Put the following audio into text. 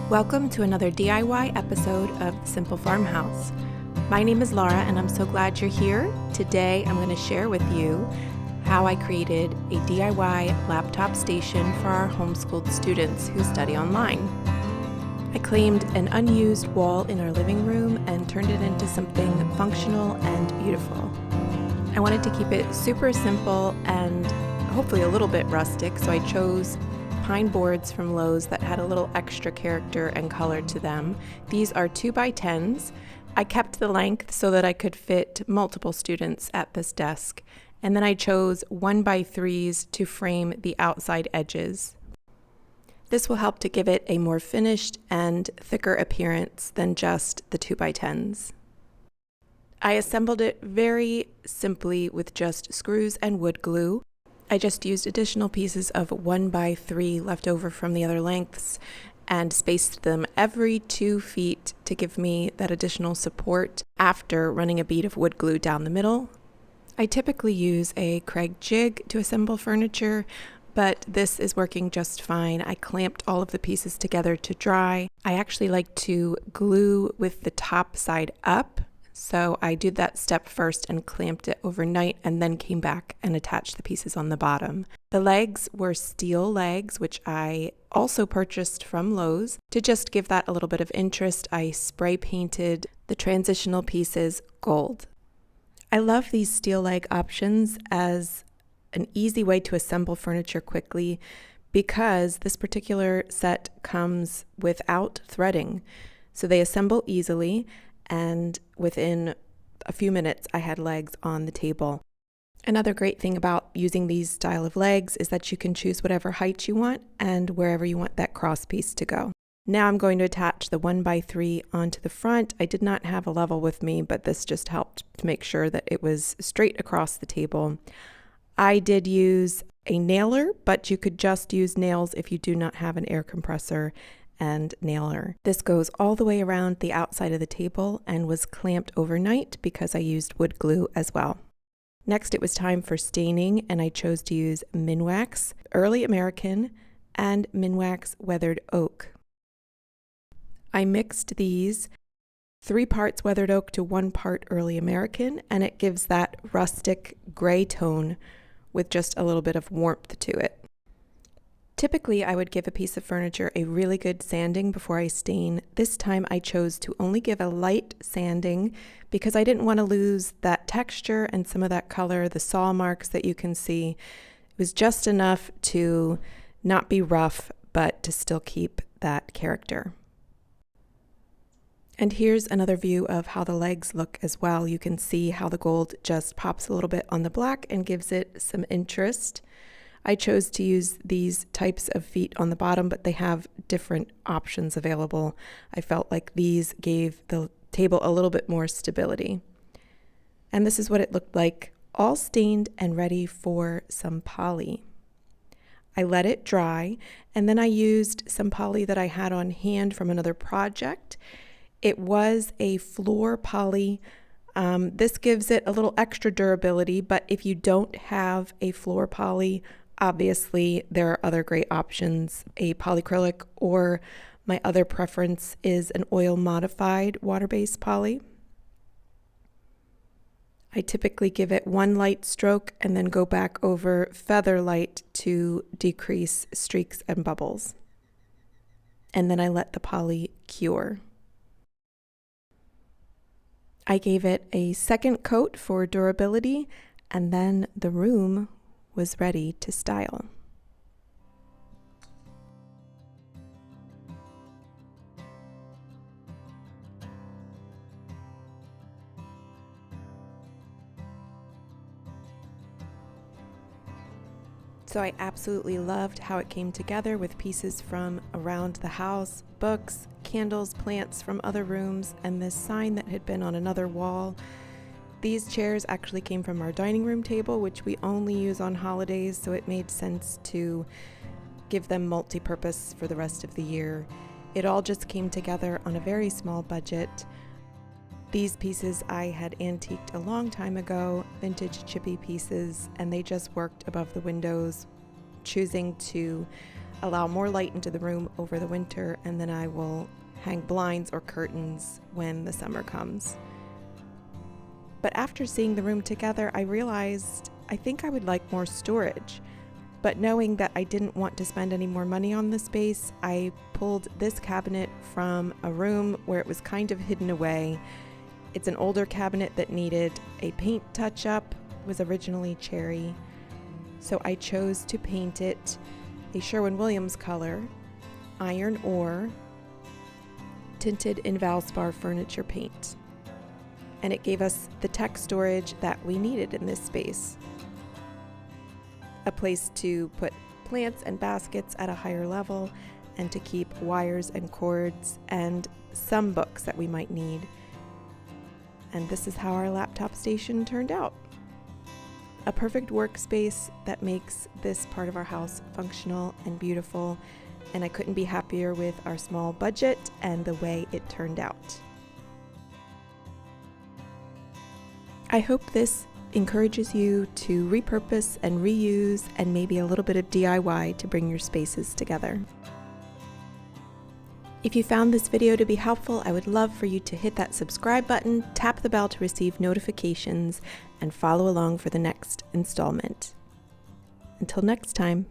Welcome to another DIY episode of Simple Farmhouse. My name is Laura and I'm so glad you're here. Today I'm going to share with you how I created a DIY laptop station for our homeschooled students who study online. I claimed an unused wall in our living room and turned it into something functional and beautiful. I wanted to keep it super simple and hopefully a little bit rustic, so I chose pine boards from Lowe's that had a little extra character and color to them. These are 2x10s. I kept the length so that I could fit multiple students at this desk. And then I chose 1x3s to frame the outside edges. This will help to give it a more finished and thicker appearance than just the 2x10s. I assembled it very simply with just screws and wood glue. I just used additional pieces of 1x3 left over from the other lengths and spaced them every 2 feet to give me that additional support after running a bead of wood glue down the middle. I typically use a Kreg jig to assemble furniture, but this is working just fine. I clamped all of the pieces together to dry. I actually like to glue with the top side up. So I did that step first and clamped it overnight and then came back and attached the pieces on the bottom. The legs were steel legs, which I also purchased from Lowe's. To just give that a little bit of interest, I spray painted the transitional pieces gold. I love these steel leg options as an easy way to assemble furniture quickly because this particular set comes without threading. So they assemble easily, and within a few minutes I had legs on the table. Another great thing about using these style of legs is that you can choose whatever height you want and wherever you want that cross piece to go. Now I'm going to attach the 1x3 onto the front. I did not have a level with me, but this just helped to make sure that it was straight across the table. I did use a nailer, but you could just use nails if you do not have an air compressor and nailer. This goes all the way around the outside of the table and was clamped overnight because I used wood glue as well. Next, it was time for staining, and I chose to use Minwax Early American and Minwax Weathered Oak. I mixed these 3 parts weathered oak to 1 part Early American, and it gives that rustic gray tone with just a little bit of warmth to it. Typically, I would give a piece of furniture a really good sanding before I stain. This time I chose to only give a light sanding because I didn't want to lose that texture and some of that color, the saw marks that you can see. It was just enough to not be rough, but to still keep that character. And here's another view of how the legs look as well. You can see how the gold just pops a little bit on the black and gives it some interest. I chose to use these types of feet on the bottom, but they have different options available. I felt like these gave the table a little bit more stability. And this is what it looked like, all stained and ready for some poly. I let it dry, and then I used some poly that I had on hand from another project. It was a floor poly. This gives it a little extra durability, but if you don't have a floor poly, obviously there are other great options, a polyacrylic, or my other preference is an oil modified water-based poly. I typically give it 1 light stroke and then go back over feather light to decrease streaks and bubbles. And then I let the poly cure. I gave it a second coat for durability, and then the room was ready to style. So I absolutely loved how it came together with pieces from around the house, books, candles, plants from other rooms, and this sign that had been on another wall. These chairs actually came from our dining room table, which we only use on holidays, so it made sense to give them multi-purpose for the rest of the year. It all just came together on a very small budget. These pieces I had antiqued a long time ago, vintage chippy pieces, and they just worked above the windows. Choosing to allow more light into the room over the winter, and then I will hang blinds or curtains when the summer comes. But after seeing the room together, I realized I think I would like more storage. But knowing that I didn't want to spend any more money on the space, I pulled this cabinet from a room where it was kind of hidden away. It's an older cabinet that needed a paint touch-up, was originally cherry. So I chose to paint it a Sherwin-Williams color, iron ore, tinted in Valspar furniture paint. And it gave us the tech storage that we needed in this space. A place to put plants and baskets at a higher level, and to keep wires and cords and some books that we might need. And this is how our laptop station turned out. A perfect workspace that makes this part of our house functional and beautiful, and I couldn't be happier with our small budget and the way it turned out. I hope this encourages you to repurpose and reuse, and maybe a little bit of DIY to bring your spaces together. If you found this video to be helpful, I would love for you to hit that subscribe button, tap the bell to receive notifications, and follow along for the next installment. Until next time.